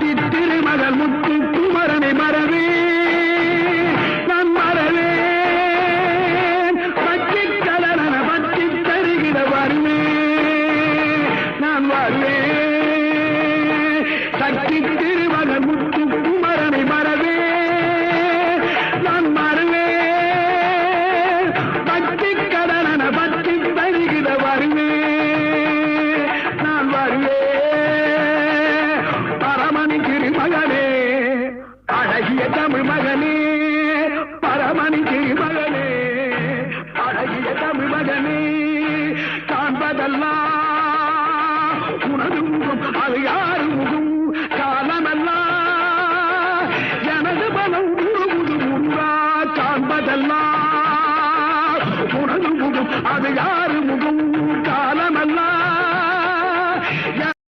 பட்டி திருமகள் முத்து குமரனை மறவே நான் மறவேன் பட்டி கலரன பட்டி தருகிற வருவேன் நான் வருவேன் சக்தி திருமகள் முத்து குமரனை மறவே நான் மறவேன் பட்டி கலரன பட்டி தருகிற வருவேன் நான் வருவேன் பரமணி திருமகனே அழகிய தமிழ் மகனே பரமணி திருமகனே அழகிய தமிழ் மகனே காண்பதெல்லாம் உனது முகம் அது யாரு முகம் காலமெல்லாம் எனது பலம் முழுமுது முருகா காண்பதெல்லாம் உனது முகம் அது யார்